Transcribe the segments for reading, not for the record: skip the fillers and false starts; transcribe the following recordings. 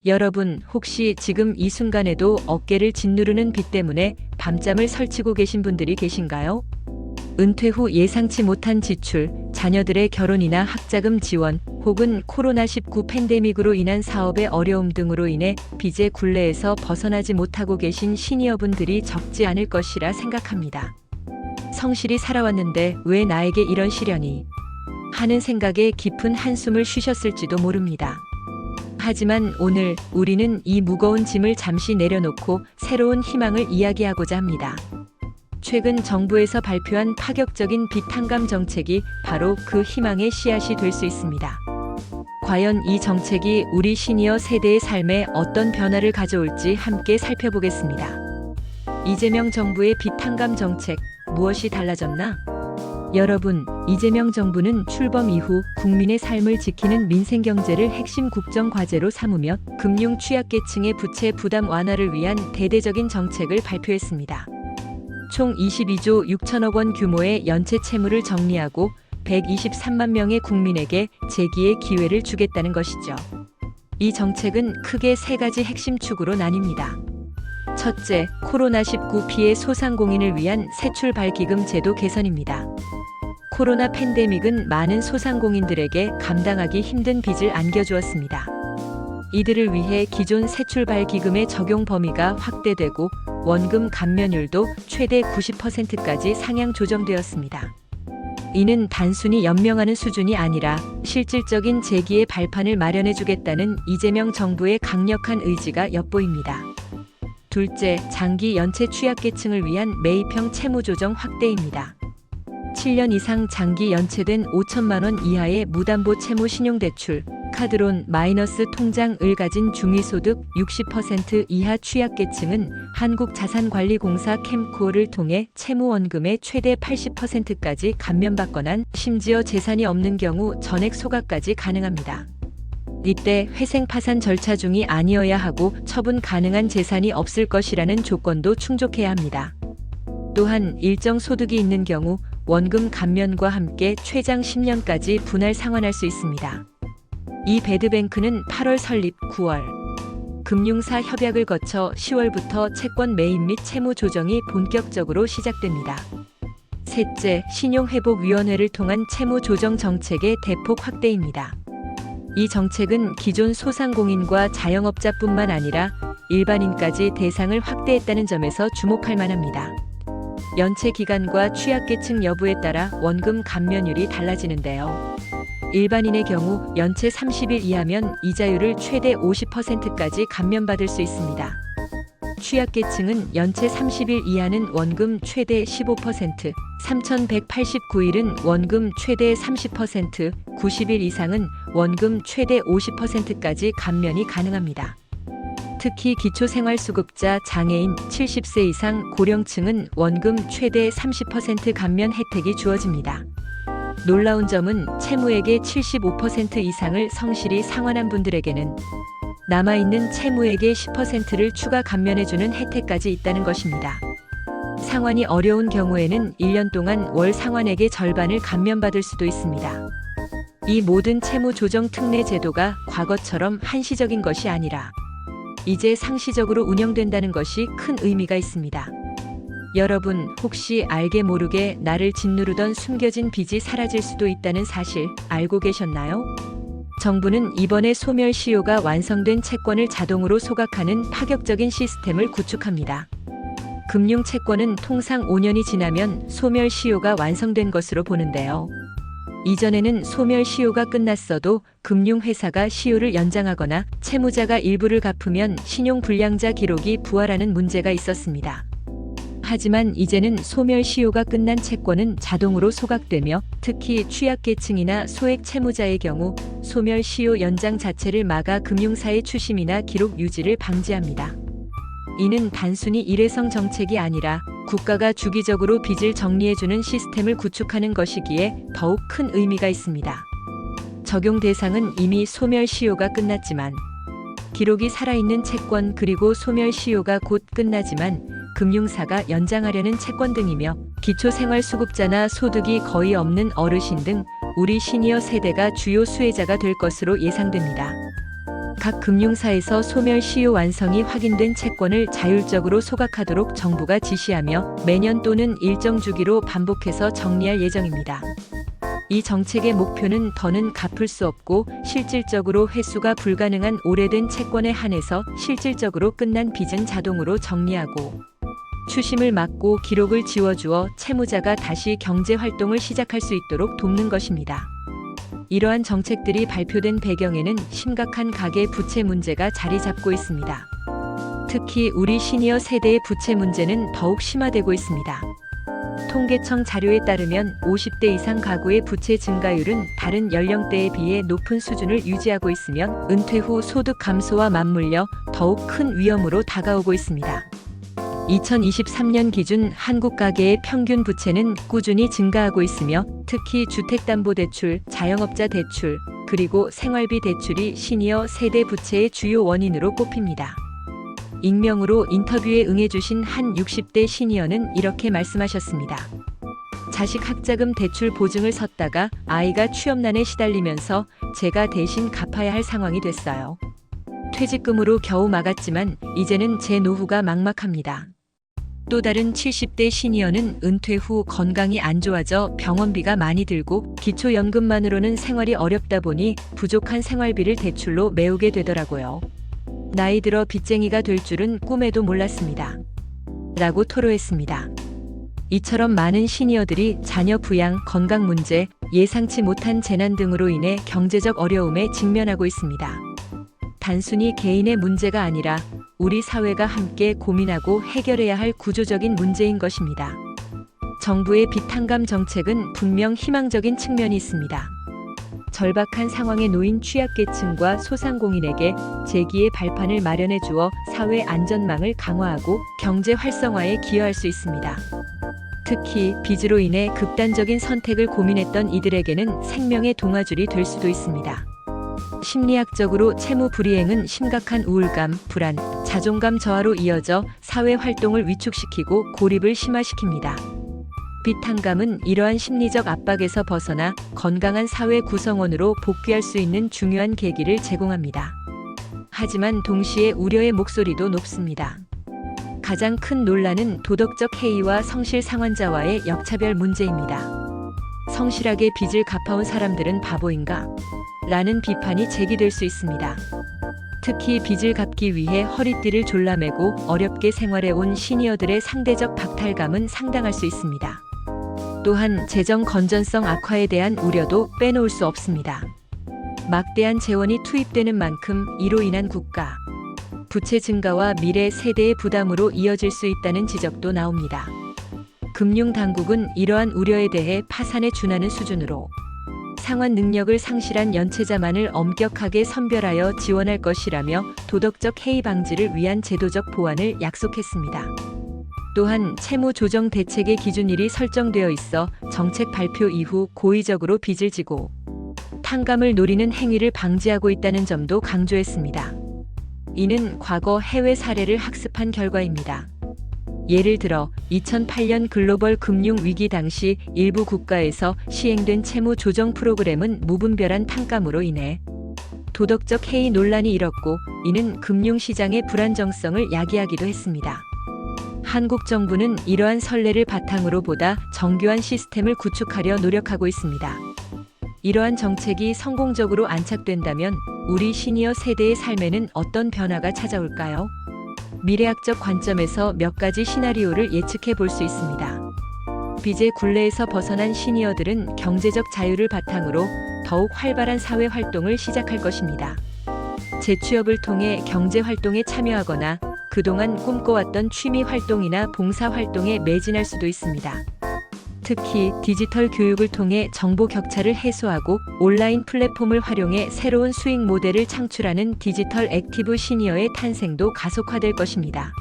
여러분, 혹시 지금 이 순간에도 어깨를 짓누르는 빚 때문에 밤잠을 설치고 계신 분들이 계신가요? 은퇴 후 예상치 못한 지출, 자녀들의 결혼이나 학자금 지원, 혹은 코로나19 팬데믹으로 인한 사업의 어려움 등으로 인해 빚의 굴레에서 벗어나지 못하고 계신 시니어분들이 적지 않을 것이라 생각합니다. 성실히 살아왔는데 왜 나에게 이런 시련이? 하는 생각에 깊은 한숨을 쉬셨을지도 모릅니다. 하지만 오늘 우리는 이 무거운 짐을 잠시 내려놓고 새로운 희망을 이야기하고자 합니다. 최근 정부에서 발표한 파격적인 빚 탕감 정책이 바로 그 희망의 씨앗이 될 수 있습니다. 과연 이 정책이 우리 시니어 세대의 삶에 어떤 변화를 가져올지 함께 살펴보겠습니다. 이재명 정부의 빚 탕감 정책, 무엇이 달라졌나? 여러분, 이재명 정부는 출범 이후 국민의 삶을 지키는 민생경제를 핵심 국정과제로 삼으며 금융 취약계층의 부채 부담 완화를 위한 대대적인 정책을 발표했습니다. 총 22조 6천억 원 규모의 연체 채무를 정리하고 123만 명의 국민에게 재기의 기회를 주겠다는 것이죠. 이 정책은 크게 세 가지 핵심 축으로 나뉩니다. 첫째, 코로나19 피해 소상공인을 위한 세출발기금 제도 개선입니다. 코로나 팬데믹은 많은 소상공인들에게 감당하기 힘든 빚을 안겨주었습니다. 이들을 위해 기존 세출발기금의 적용 범위가 확대되고 원금 감면율도 최대 90%까지 상향 조정되었습니다. 이는 단순히 연명하는 수준이 아니라 실질적인 재기의 발판을 마련해주겠다는 이재명 정부의 강력한 의지가 엿보입니다. 둘째, 장기 연체 취약계층을 위한 매입형 채무 조정 확대입니다. 7년 이상 장기 연체된 5천만 원 이하의 무담보 채무 신용대출, 카드론 마이너스 통장을 가진 중위소득 60% 이하 취약계층은 한국자산관리공사 캠코를 통해 채무원금의 최대 80%까지 감면받거나 심지어 재산이 없는 경우 전액 소각까지 가능합니다. 이때 회생파산 절차 중이 아니어야 하고 처분 가능한 재산이 없을 것이라는 조건도 충족해야 합니다. 또한 일정 소득이 있는 경우 원금 감면과 함께 최장 10년까지 분할 상환할 수 있습니다. 이 배드뱅크는 8월 설립, 9월 금융사 협약을 거쳐 10월부터 채권 매입 및 채무 조정이 본격적으로 시작됩니다. 셋째, 신용회복위원회를 통한 채무 조정 정책의 대폭 확대입니다. 이 정책은 기존 소상공인과 자영업자뿐만 아니라 일반인까지 대상을 확대했다는 점에서 주목할 만합니다. 연체 기간과 취약계층 여부에 따라 원금 감면율이 달라지는데요. 일반인의 경우 연체 30일 이하면 이자율을 최대 50%까지 감면받을 수 있습니다. 취약계층은 연체 30일 이하는 원금 최대 15%, 3,189일은 원금 최대 30%, 90일 이상은 원금 최대 50%까지 감면이 가능합니다. 특히 기초생활수급자, 장애인, 70세 이상 고령층은 원금 최대 30% 감면 혜택이 주어집니다. 놀라운 점은 채무액의 75% 이상을 성실히 상환한 분들에게는 남아있는 채무액의 10%를 추가 감면해주는 혜택까지 있다는 것입니다. 상환이 어려운 경우에는 1년 동안 월 상환액의 절반을 감면받을 수도 있습니다. 이 모든 채무 조정 특례 제도가 과거처럼 한시적인 것이 아니라 이제 상시적으로 운영된다는 것이 큰 의미가 있습니다. 여러분, 혹시 알게 모르게 나를 짓누르던 숨겨진 빚이 사라질 수도 있다는 사실 알고 계셨나요? 정부는 이번에 소멸시효가 완성된 채권을 자동으로 소각하는 파격적인 시스템을 구축합니다. 금융채권은 통상 5년이 지나면 소멸시효가 완성된 것으로 보는데요. 이전에는 소멸시효가 끝났어도 금융회사가 시효를 연장하거나 채무자가 일부를 갚으면 신용불량자 기록이 부활하는 문제가 있었습니다. 하지만 이제는 소멸시효가 끝난 채권은 자동으로 소각되며 특히 취약계층이나 소액 채무자의 경우 소멸시효 연장 자체를 막아 금융사의 추심이나 기록 유지를 방지합니다. 이는 단순히 일회성 정책이 아니라 국가가 주기적으로 빚을 정리해주는 시스템을 구축하는 것이기에 더욱 큰 의미가 있습니다. 적용 대상은 이미 소멸시효가 끝났지만 기록이 살아있는 채권 그리고 소멸시효가 곧 끝나지만 금융사가 연장하려는 채권 등이며 기초생활수급자나 소득이 거의 없는 어르신 등 우리 시니어 세대가 주요 수혜자가 될 것으로 예상됩니다. 각 금융사에서 소멸 시효 완성이 확인된 채권을 자율적으로 소각하도록 정부가 지시하며 매년 또는 일정 주기로 반복해서 정리할 예정입니다. 이 정책의 목표는 더는 갚을 수 없고 실질적으로 회수가 불가능한 오래된 채권에 한해서 실질적으로 끝난 빚은 자동으로 정리하고 추심을 막고 기록을 지워주어 채무자가 다시 경제 활동을 시작할 수 있도록 돕는 것입니다. 이러한 정책들이 발표된 배경에는 심각한 가계 부채 문제가 자리 잡고 있습니다. 특히 우리 시니어 세대의 부채 문제는 더욱 심화되고 있습니다. 통계청 자료에 따르면 50대 이상 가구의 부채 증가율은 다른 연령대에 비해 높은 수준을 유지하고 있으며 은퇴 후 소득 감소와 맞물려 더욱 큰 위험으로 다가오고 있습니다. 2023년 기준 한국 가계의 평균 부채는 꾸준히 증가하고 있으며 특히 주택담보대출, 자영업자 대출, 그리고 생활비 대출이 시니어 세대 부채의 주요 원인으로 꼽힙니다. 익명으로 인터뷰에 응해주신 한 60대 시니어는 이렇게 말씀하셨습니다. 자식 학자금 대출 보증을 섰다가 아이가 취업난에 시달리면서 제가 대신 갚아야 할 상황이 됐어요. 퇴직금으로 겨우 막았지만 이제는 제 노후가 막막합니다. 또 다른 70대 시니어는 은퇴 후 건강이 안 좋아져 병원비가 많이 들고 기초연금만으로는 생활이 어렵다 보니 부족한 생활비를 대출로 메우게 되더라고요. 나이 들어 빚쟁이가 될 줄은 꿈에도 몰랐습니다. 라고 토로했습니다. 이처럼 많은 시니어들이 자녀 부양, 건강 문제, 예상치 못한 재난 등으로 인해 경제적 어려움에 직면하고 있습니다. 단순히 개인의 문제가 아니라 우리 사회가 함께 고민하고 해결해야 할 구조적인 문제인 것입니다. 정부의 빚 탕감 정책은 분명 희망적인 측면이 있습니다. 절박한 상황에 놓인 취약계층과 소상공인에게 재기의 발판을 마련해 주어 사회 안전망을 강화하고 경제 활성화에 기여할 수 있습니다. 특히 빚으로 인해 극단적인 선택을 고민했던 이들에게는 생명의 동아줄이 될 수도 있습니다. 심리학적으로 채무 불이행은 심각한 우울감, 불안, 자존감 저하로 이어져 사회 활동을 위축시키고 고립을 심화시킵니다. 빚 탕감은 이러한 심리적 압박에서 벗어나 건강한 사회 구성원으로 복귀할 수 있는 중요한 계기를 제공합니다. 하지만 동시에 우려의 목소리도 높습니다. 가장 큰 논란은 도덕적 해이와 성실 상환자와의 역차별 문제입니다. 성실하게 빚을 갚아온 사람들은 바보인가? 라는 비판이 제기될 수 있습니다. 특히 빚을 갚기 위해 허리띠를 졸라매고 어렵게 생활해온 시니어들의 상대적 박탈감은 상당할 수 있습니다. 또한 재정 건전성 악화에 대한 우려도 빼놓을 수 없습니다. 막대한 재원이 투입되는 만큼 이로 인한 국가, 부채 증가와 미래 세대의 부담으로 이어질 수 있다는 지적도 나옵니다. 금융당국은 이러한 우려에 대해 파산에 준하는 수준으로 상환 능력을 상실한 연체자만을 엄격하게 선별하여 지원할 것이라며 도덕적 해이 방지를 위한 제도적 보완을 약속했습니다. 또한 채무 조정 대책의 기준일이 설정되어 있어 정책 발표 이후 고의적으로 빚을 지고 탕감을 노리는 행위를 방지하고 있다는 점도 강조했습니다. 이는 과거 해외 사례를 학습한 결과입니다. 예를 들어 2008년 글로벌 금융 위기 당시 일부 국가에서 시행된 채무 조정 프로그램은 무분별한 탕감으로 인해 도덕적 해이 논란이 일었고 이는 금융시장의 불안정성을 야기하기도 했습니다. 한국 정부는 이러한 선례를 바탕으로 보다 정교한 시스템을 구축하려 노력하고 있습니다. 이러한 정책이 성공적으로 안착된다면 우리 시니어 세대의 삶에는 어떤 변화가 찾아올까요? 미래학적 관점에서 몇 가지 시나리오를 예측해 볼 수 있습니다. 빚의 굴레에서 벗어난 시니어들은 경제적 자유를 바탕으로 더욱 활발한 사회 활동을 시작할 것입니다. 재취업을 통해 경제 활동에 참여하거나 그동안 꿈꿔왔던 취미 활동이나 봉사 활동에 매진할 수도 있습니다. 특히 디지털 교육을 통해 정보 격차를 해소하고 온라인 플랫폼을 활용해 새로운 수익 모델을 창출하는 디지털 액티브 시니어의 탄생도 가속화될 것입니다.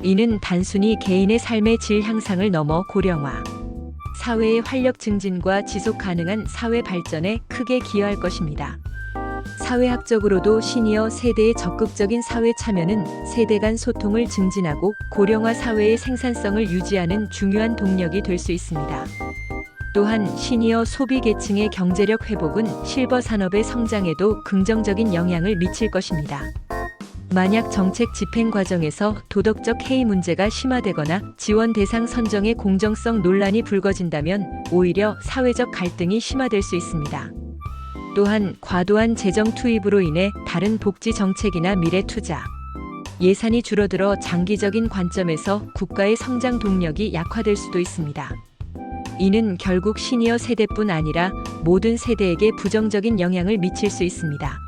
이는 단순히 개인의 삶의 질 향상을 넘어 고령화, 사회의 활력 증진과 지속 가능한 사회 발전에 크게 기여할 것입니다. 사회학적으로도 시니어 세대의 적극적인 사회 참여는 세대 간 소통을 증진하고 고령화 사회의 생산성을 유지하는 중요한 동력이 될 수 있습니다. 또한 시니어 소비 계층의 경제력 회복은 실버 산업의 성장에도 긍정적인 영향을 미칠 것입니다. 만약 정책 집행 과정에서 도덕적 해이 문제가 심화되거나 지원 대상 선정의 공정성 논란이 불거진다면 오히려 사회적 갈등이 심화될 수 있습니다. 또한 과도한 재정 투입으로 인해 다른 복지 정책이나 미래 투자, 예산이 줄어들어 장기적인 관점에서 국가의 성장 동력이 약화될 수도 있습니다. 이는 결국 시니어 세대뿐 아니라 모든 세대에게 부정적인 영향을 미칠 수 있습니다.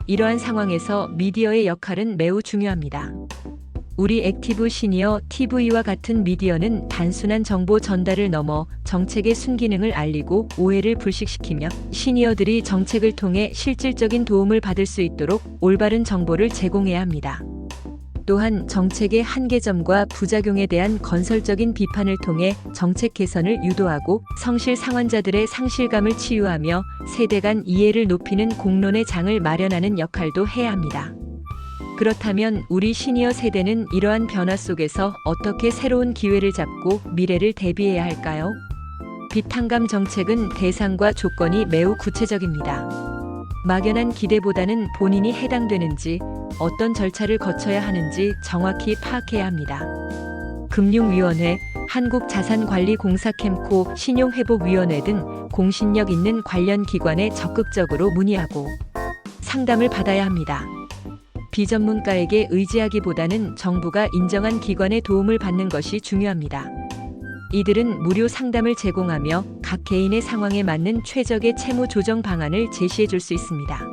이러한 상황에서 미디어의 역할은 매우 중요합니다. 우리 액티브 시니어 TV와 같은 미디어는 단순한 정보 전달을 넘어 정책의 순기능을 알리고 오해를 불식시키며 시니어들이 정책을 통해 실질적인 도움을 받을 수 있도록 올바른 정보를 제공해야 합니다. 또한 정책의 한계점과 부작용에 대한 건설적인 비판을 통해 정책 개선을 유도하고 성실 상환자들의 상실감을 치유하며 세대 간 이해를 높이는 공론의 장을 마련하는 역할도 해야 합니다. 그렇다면 우리 시니어 세대는 이러한 변화 속에서 어떻게 새로운 기회를 잡고 미래를 대비해야 할까요? 비탄감 정책은 대상과 조건이 매우 구체적입니다. 막연한 기대보다는 본인이 해당되는지, 어떤 절차를 거쳐야 하는지 정확히 파악해야 합니다. 금융위원회, 한국자산관리공사 캠코, 신용회복위원회 등 공신력 있는 관련 기관에 적극적으로 문의하고 상담을 받아야 합니다. 비전문가에게 의지하기보다는 정부가 인정한 기관의 도움을 받는 것이 중요합니다. 이들은 무료 상담을 제공하며 각 개인의 상황에 맞는 최적의 채무 조정 방안을 제시해 줄 수 있습니다.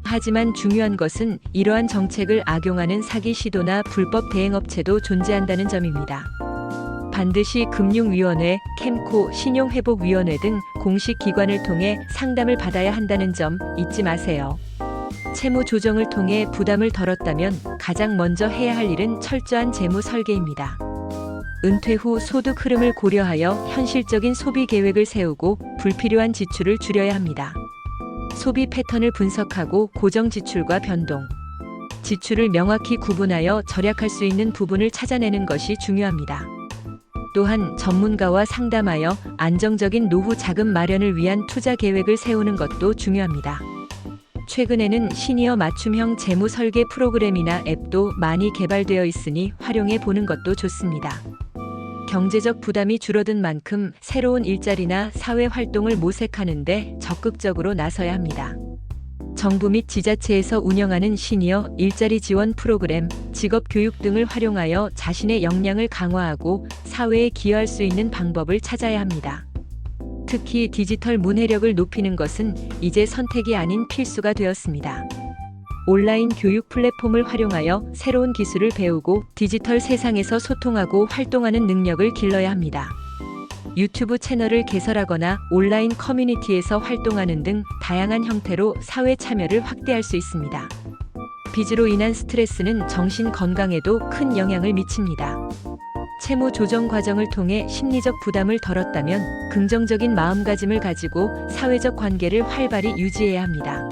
하지만 중요한 것은 이러한 정책을 악용하는 사기 시도나 불법 대행업체도 존재한다는 점입니다. 반드시 금융위원회, 캠코, 신용회복위원회 등 공식 기관을 통해 상담을 받아야 한다는 점 잊지 마세요. 채무 조정을 통해 부담을 덜었다면 가장 먼저 해야 할 일은 철저한 재무 설계입니다. 은퇴 후 소득 흐름을 고려하여 현실적인 소비 계획을 세우고 불필요한 지출을 줄여야 합니다. 소비 패턴을 분석하고 고정 지출과 변동, 지출을 명확히 구분하여 절약할 수 있는 부분을 찾아내는 것이 중요합니다. 또한 전문가와 상담하여 안정적인 노후 자금 마련을 위한 투자 계획을 세우는 것도 중요합니다. 최근에는 시니어 맞춤형 재무 설계 프로그램이나 앱도 많이 개발되어 있으니 활용해 보는 것도 좋습니다. 경제적 부담이 줄어든 만큼 새로운 일자리나 사회 활동을 모색하는 데 적극적으로 나서야 합니다. 정부 및 지자체에서 운영하는 시니어 일자리 지원 프로그램, 직업 교육 등을 활용하여 자신의 역량을 강화하고 사회에 기여할 수 있는 방법을 찾아야 합니다. 특히 디지털 문해력을 높이는 것은 이제 선택이 아닌 필수가 되었습니다. 온라인 교육 플랫폼을 활용하여 새로운 기술을 배우고 디지털 세상에서 소통하고 활동하는 능력을 길러야 합니다. 유튜브 채널을 개설하거나 온라인 커뮤니티에서 활동하는 등 다양한 형태로 사회 참여를 확대할 수 있습니다. 빚으로 인한 스트레스는 정신 건강에도 큰 영향을 미칩니다. 채무 조정 과정을 통해 심리적 부담을 덜었다면 긍정적인 마음가짐을 가지고 사회적 관계를 활발히 유지해야 합니다.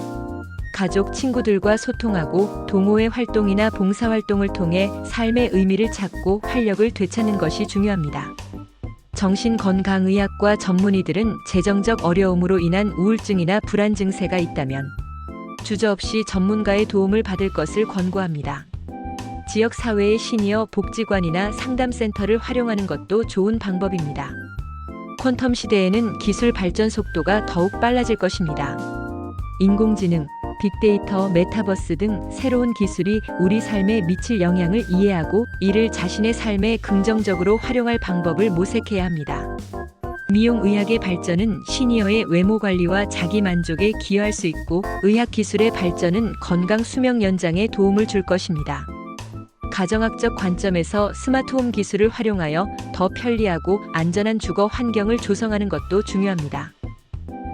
가족, 친구들과 소통하고 동호회 활동이나 봉사활동을 통해 삶의 의미를 찾고 활력을 되찾는 것이 중요합니다. 정신건강의학과 전문의들은 재정적 어려움으로 인한 우울증이나 불안 증세가 있다면 주저없이 전문가의 도움을 받을 것을 권고합니다. 지역사회의 시니어 복지관이나 상담센터를 활용하는 것도 좋은 방법입니다. 퀀텀 시대에는 기술 발전 속도가 더욱 빨라질 것입니다. 인공지능, 빅데이터, 메타버스 등 새로운 기술이 우리 삶에 미칠 영향을 이해하고 이를 자신의 삶에 긍정적으로 활용할 방법을 모색해야 합니다. 미용의학의 발전은 시니어의 외모 관리와 자기 만족에 기여할 수 있고 의학기술의 발전은 건강 수명 연장에 도움을 줄 것입니다. 가정학적 관점에서 스마트홈 기술을 활용하여 더 편리하고 안전한 주거 환경을 조성하는 것도 중요합니다.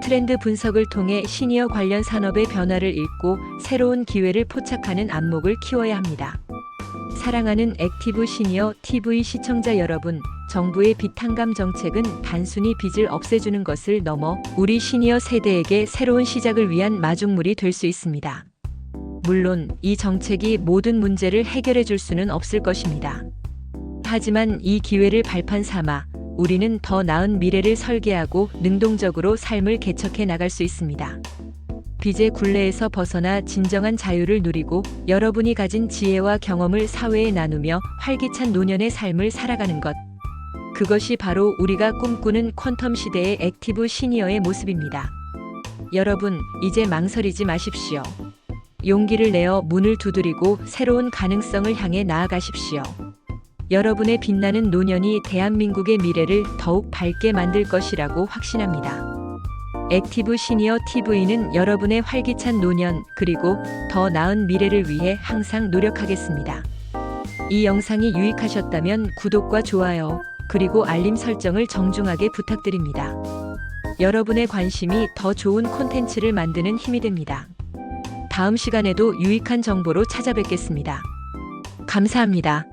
트렌드 분석을 통해 시니어 관련 산업의 변화를 읽고 새로운 기회를 포착하는 안목을 키워야 합니다. 사랑하는 액티브 시니어 TV 시청자 여러분, 정부의 비탄감 정책은 단순히 빚을 없애주는 것을 넘어 우리 시니어 세대에게 새로운 시작을 위한 마중물이 될 수 있습니다. 물론 이 정책이 모든 문제를 해결해 줄 수는 없을 것입니다. 하지만 이 기회를 발판 삼아 우리는 더 나은 미래를 설계하고 능동적으로 삶을 개척해 나갈 수 있습니다. 빚의 굴레에서 벗어나 진정한 자유를 누리고 여러분이 가진 지혜와 경험을 사회에 나누며 활기찬 노년의 삶을 살아가는 것. 그것이 바로 우리가 꿈꾸는 퀀텀 시대의 액티브 시니어의 모습입니다. 여러분, 이제 망설이지 마십시오. 용기를 내어 문을 두드리고 새로운 가능성을 향해 나아가십시오. 여러분의 빛나는 노년이 대한민국의 미래를 더욱 밝게 만들 것이라고 확신합니다. 액티브 시니어 TV는 여러분의 활기찬 노년 그리고 더 나은 미래를 위해 항상 노력하겠습니다. 이 영상이 유익하셨다면 구독과 좋아요 그리고 알림 설정을 정중하게 부탁드립니다. 여러분의 관심이 더 좋은 콘텐츠를 만드는 힘이 됩니다. 다음 시간에도 유익한 정보로 찾아뵙겠습니다. 감사합니다.